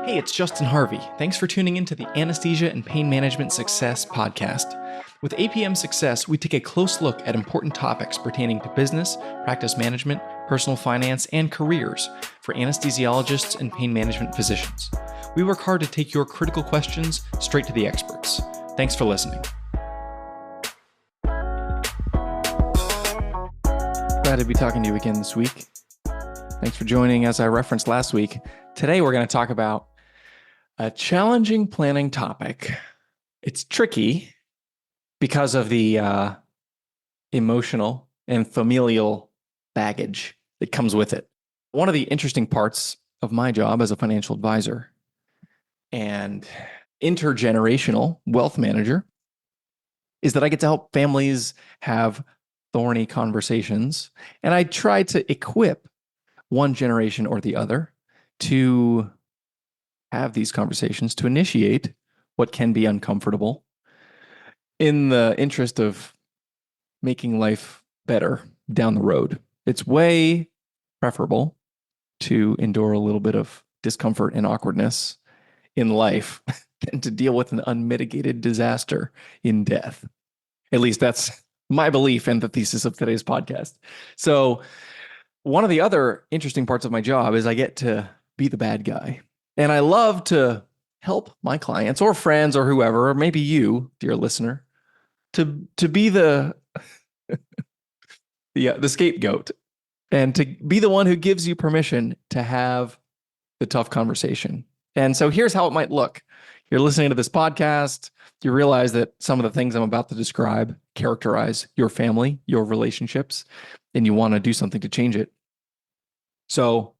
Hey, it's Justin Harvey. Thanks for tuning into the Anesthesia and Pain Management Success podcast. With APM Success, we take a close look at important topics pertaining to business, practice management, personal finance, and careers for anesthesiologists and pain management physicians. We work hard to take your critical questions straight to the experts. Thanks for listening. Glad to be talking to you again this week. Thanks for joining. As I referenced last week, today we're going to talk about a challenging planning topic. It's tricky because of the emotional and familial baggage that comes with it. One of the interesting parts of my job as a financial advisor and intergenerational wealth manager is that I get to help families have thorny conversations, and I try to equip one generation or the other to have these conversations, to initiate what can be uncomfortable in the interest of making life better down the road. It's way preferable to endure a little bit of discomfort and awkwardness in life than to deal with an unmitigated disaster in death. At least that's my belief and the thesis of today's podcast. So one of the other interesting parts of my job is I get to be the bad guy. And I love to help my clients or friends or whoever, or maybe you, dear listener, to be the scapegoat and to be the one who gives you permission to have the tough conversation. And so here's how it might look. You're listening to this podcast. You realize that some of the things I'm about to describe characterize your family, your relationships, and you want to do something to change it. So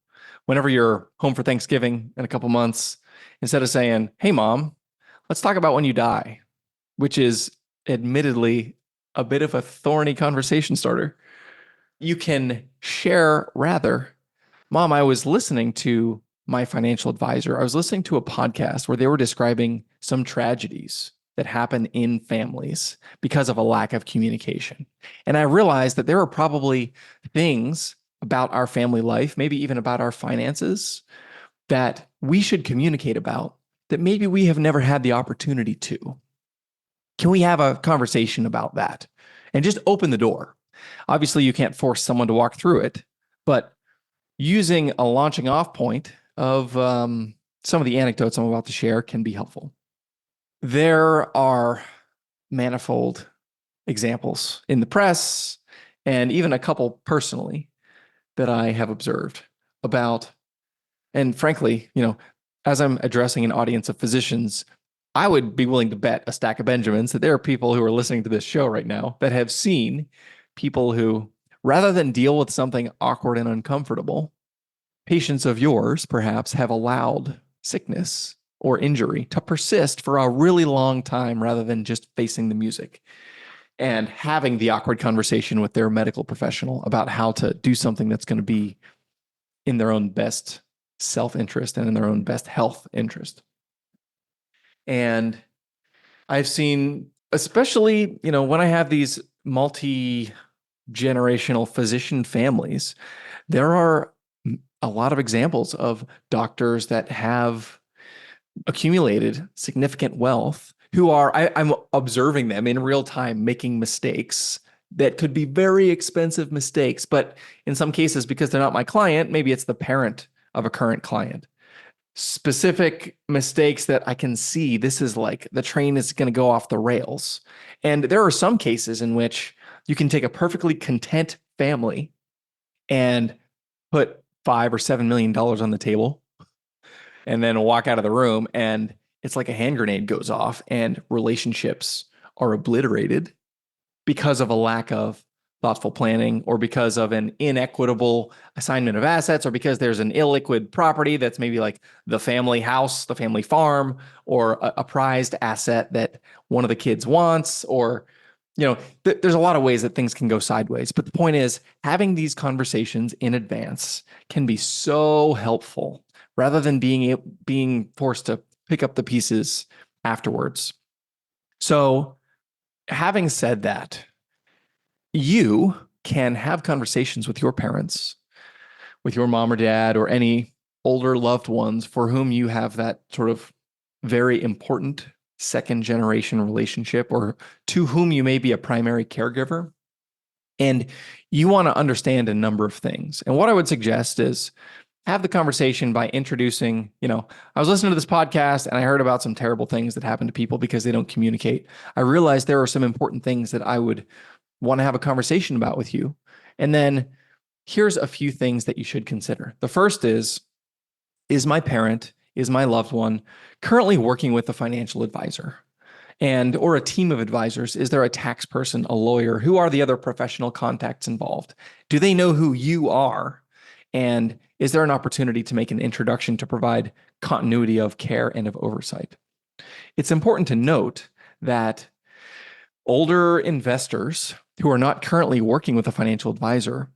whenever you're home for Thanksgiving in a couple months, instead of saying, "Hey, Mom, let's talk about when you die," which is admittedly a bit of a thorny conversation starter, you can share rather, "Mom, I was listening to my financial advisor. I was listening to a podcast where they were describing some tragedies that happen in families because of a lack of communication. And I realized that there are probably things about our family life, maybe even about our finances, that we should communicate about that maybe we have never had the opportunity to. Can we have a conversation about that?" And just open the door. Obviously, you can't force someone to walk through it, but using a launching off point of some of the anecdotes I'm about to share can be helpful. There are manifold examples in the press and even a couple personally that I have observed about, and frankly, as I'm addressing an audience of physicians, I would be willing to bet a stack of Benjamins that there are people who are listening to this show right now that have seen people who, rather than deal with something awkward and uncomfortable, patients of yours perhaps have allowed sickness or injury to persist for a really long time rather than just facing the music and having the awkward conversation with their medical professional about how to do something that's going to be in their own best self-interest and in their own best health interest. And I've seen, especially, when I have these multi-generational physician families, there are a lot of examples of doctors that have accumulated significant wealth who are, I'm observing them in real time making mistakes that could be very expensive mistakes. But in some cases, because they're not my client, maybe it's the parent of a current client. Specific mistakes that I can see, this is like the train is going to go off the rails. And there are some cases in which you can take a perfectly content family and put $5 or $7 million on the table and then walk out of the room, and it's like a hand grenade goes off and relationships are obliterated because of a lack of thoughtful planning, or because of an inequitable assignment of assets, or because there's an illiquid property that's maybe like the family house, the family farm, or a prized asset that one of the kids wants, or there's a lot of ways that things can go sideways. But the point is, having these conversations in advance can be so helpful rather than being forced to pick up the pieces afterwards. So having said that, you can have conversations with your parents, with your mom or dad, or any older loved ones for whom you have that sort of very important second generation relationship, or to whom you may be a primary caregiver. And you want to understand a number of things. And what I would suggest is have the conversation by introducing, I was listening to this podcast and I heard about some terrible things that happen to people because they don't communicate. I realized there are some important things that I would want to have a conversation about with you. And then here's a few things that you should consider. The first is my parent, is my loved one currently working with a financial advisor or a team of advisors? Is there a tax person, a lawyer? Who are the other professional contacts involved? Do they know who you are? And is there an opportunity to make an introduction to provide continuity of care and of oversight? It's important to note that older investors who are not currently working with a financial advisor,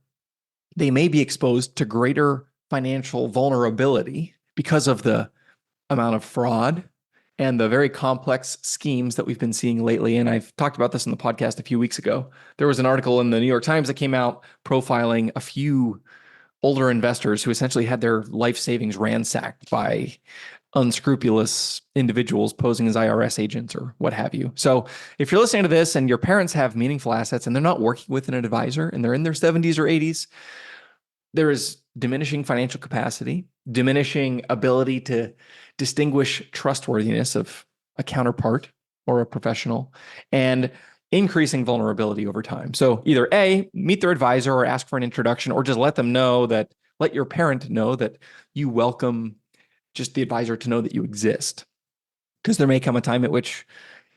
they may be exposed to greater financial vulnerability because of the amount of fraud and the very complex schemes that we've been seeing lately. And I've talked about this in the podcast a few weeks ago. There was an article in the New York Times that came out profiling a few older investors who essentially had their life savings ransacked by unscrupulous individuals posing as IRS agents or what have you. So if you're listening to this and your parents have meaningful assets and they're not working with an advisor and they're in their 70s or 80s, there is diminishing financial capacity, diminishing ability to distinguish trustworthiness of a counterpart or a professional, and increasing vulnerability over time. So either A, meet their advisor or ask for an introduction, or just let your parent know that you welcome just the advisor to know that you exist. Because there may come a time at which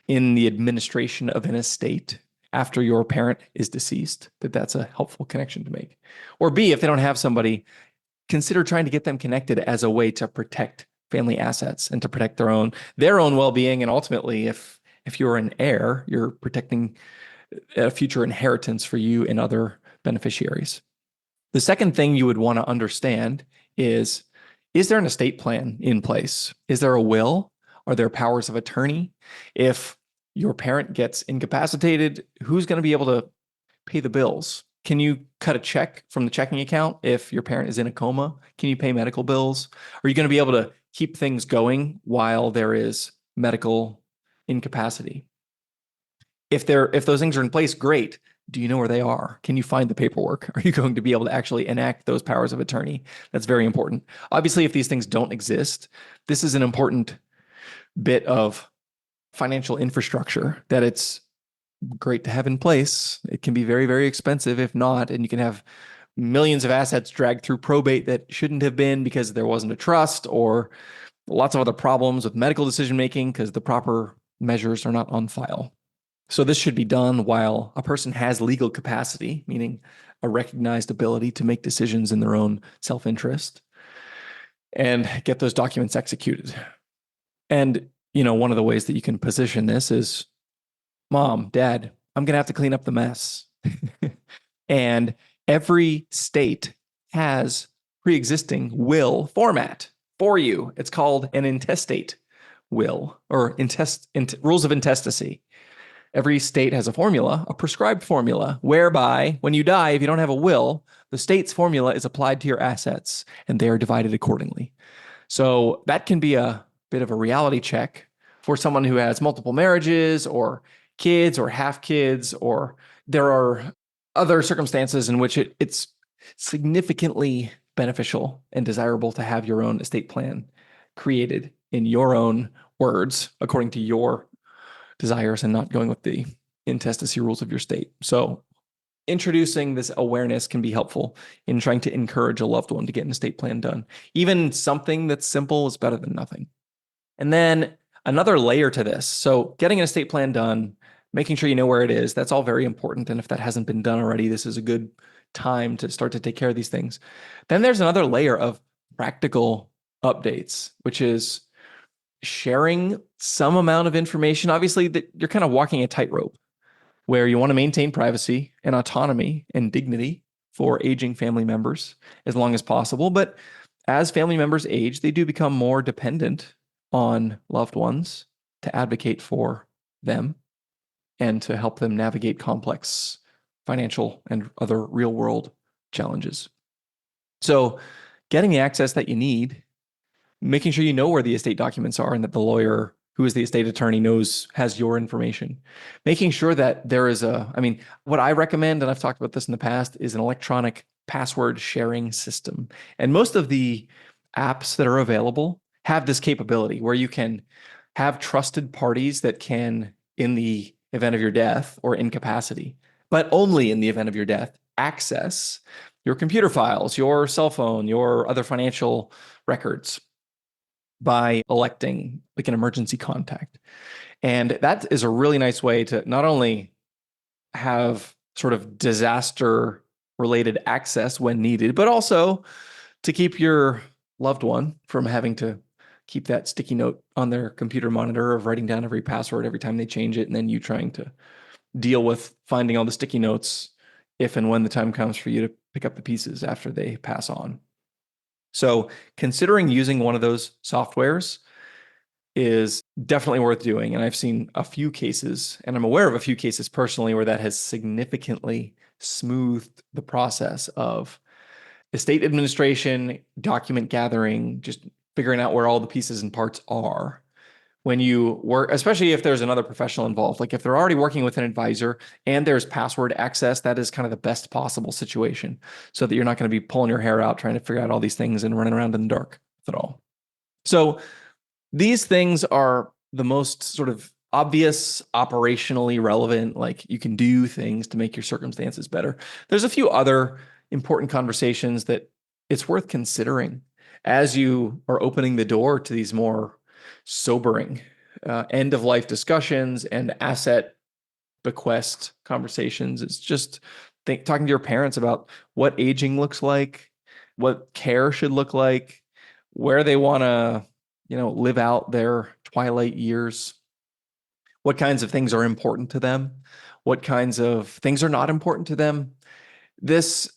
in the administration of an estate after your parent is deceased, that's a helpful connection to make. Or B, if they don't have somebody, consider trying to get them connected as a way to protect family assets and to protect their own well-being. And ultimately, if you're an heir, you're protecting a future inheritance for you and other beneficiaries. The second thing you would want to understand is there an estate plan in place? Is there a will? Are there powers of attorney? If your parent gets incapacitated, who's going to be able to pay the bills? Can you cut a check from the checking account if your parent is in a coma? Can you pay medical bills? Are you going to be able to keep things going while there is medical incapacity? If those things are in place, great. Do you know where they are? Can you find the paperwork? Are you going to be able to actually enact those powers of attorney? That's very important. Obviously, if these things don't exist, this is an important bit of financial infrastructure that it's great to have in place. It can be very, very expensive if not, and you can have millions of assets dragged through probate that shouldn't have been because there wasn't a trust, or lots of other problems with medical decision-making because the proper measures are not on file. So this should be done while a person has legal capacity, meaning a recognized ability to make decisions in their own self-interest and get those documents executed. And, one of the ways that you can position this is, Mom, Dad, I'm going to have to clean up the mess. And every state has pre-existing will format for you. It's called an intestate will, or rules of intestacy. Every state has a formula, a prescribed formula, whereby when you die, if you don't have a will, the state's formula is applied to your assets and they are divided accordingly. So that can be a bit of a reality check for someone who has multiple marriages or kids or half kids, or there are other circumstances in which it's significantly beneficial and desirable to have your own estate plan created in your own words, according to your desires, and not going with the intestacy rules of your state. So introducing this awareness can be helpful in trying to encourage a loved one to get an estate plan done. Even something that's simple is better than nothing. And then another layer to this. So getting an estate plan done, making sure you know where it is, that's all very important. And if that hasn't been done already, this is a good time to start to take care of these things. Then there's another layer of practical updates, which is sharing some amount of information. Obviously, that you're kind of walking a tightrope where you want to maintain privacy and autonomy and dignity for aging family members as long as possible. But as family members age, they do become more dependent on loved ones to advocate for them and to help them navigate complex financial and other real world challenges. So getting the access that you need making sure you know where the estate documents are and that the lawyer who is the estate attorney has your information. Making sure that there is what I recommend, and I've talked about this in the past, is an electronic password sharing system. And most of the apps that are available have this capability where you can have trusted parties that can, in the event of your death or incapacity, but only in the event of your death, access your computer files, your cell phone, your other financial records by electing like an emergency contact. And that is a really nice way to not only have sort of disaster related access when needed, but also to keep your loved one from having to keep that sticky note on their computer monitor of writing down every password every time they change it, and then you trying to deal with finding all the sticky notes if and when the time comes for you to pick up the pieces after they pass on. So considering using one of those softwares is definitely worth doing. And I've seen a few cases, and I'm aware of a few cases personally, where that has significantly smoothed the process of estate administration, document gathering, just figuring out where all the pieces and parts are. When you work, especially if there's another professional involved, like if they're already working with an advisor and there's password access, that is kind of the best possible situation so that you're not going to be pulling your hair out trying to figure out all these things and running around in the dark at all. So these things are the most sort of obvious, operationally relevant, like you can do things to make your circumstances better. There's a few other important conversations that it's worth considering as you are opening the door to these more sobering end-of-life discussions and asset bequest conversations. It's just talking to your parents about what aging looks like, what care should look like, where they want to, live out their twilight years, what kinds of things are important to them, what kinds of things are not important to them. This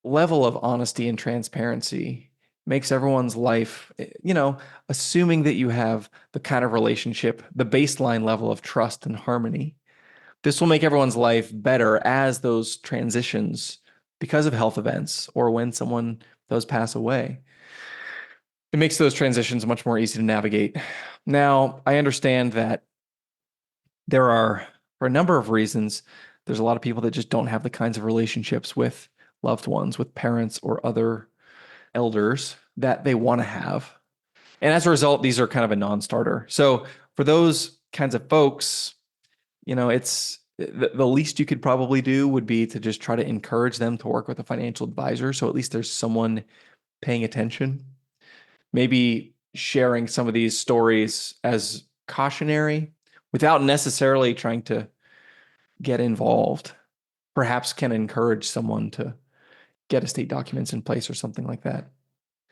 level of honesty and transparency makes everyone's life, assuming that you have the kind of relationship, the baseline level of trust and harmony, this will make everyone's life better as those transitions, because of health events or when someone does pass away. It makes those transitions much more easy to navigate. Now, I understand that there are, for a number of reasons, there's a lot of people that just don't have the kinds of relationships with loved ones, with parents or other elders that they want to have. And as a result, these are kind of a non-starter. So for those kinds of folks, it's the least you could probably do would be to just try to encourage them to work with a financial advisor. So at least there's someone paying attention. Maybe sharing some of these stories as cautionary without necessarily trying to get involved, perhaps can encourage someone to get estate documents in place or something like that.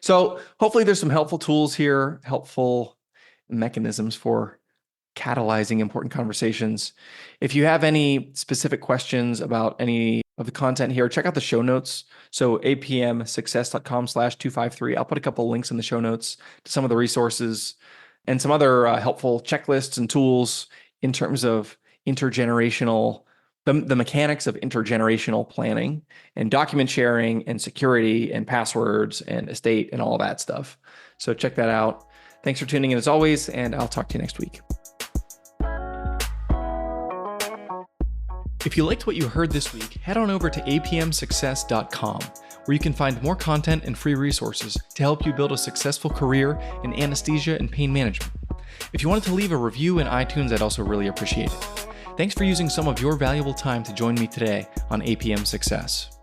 So hopefully there's some helpful tools here, helpful mechanisms for catalyzing important conversations. If you have any specific questions about any of the content here, check out the show notes. So apmsuccess.com/253. I'll put a couple of links in the show notes to some of the resources and some other helpful checklists and tools in terms of intergenerational, the mechanics of intergenerational planning and document sharing and security and passwords and estate and all that stuff. So check that out. Thanks for tuning in as always, and I'll talk to you next week. If you liked what you heard this week, head on over to apmsuccess.com, where you can find more content and free resources to help you build a successful career in anesthesia and pain management. If you wanted to leave a review in iTunes, I'd also really appreciate it. Thanks for using some of your valuable time to join me today on APM Success.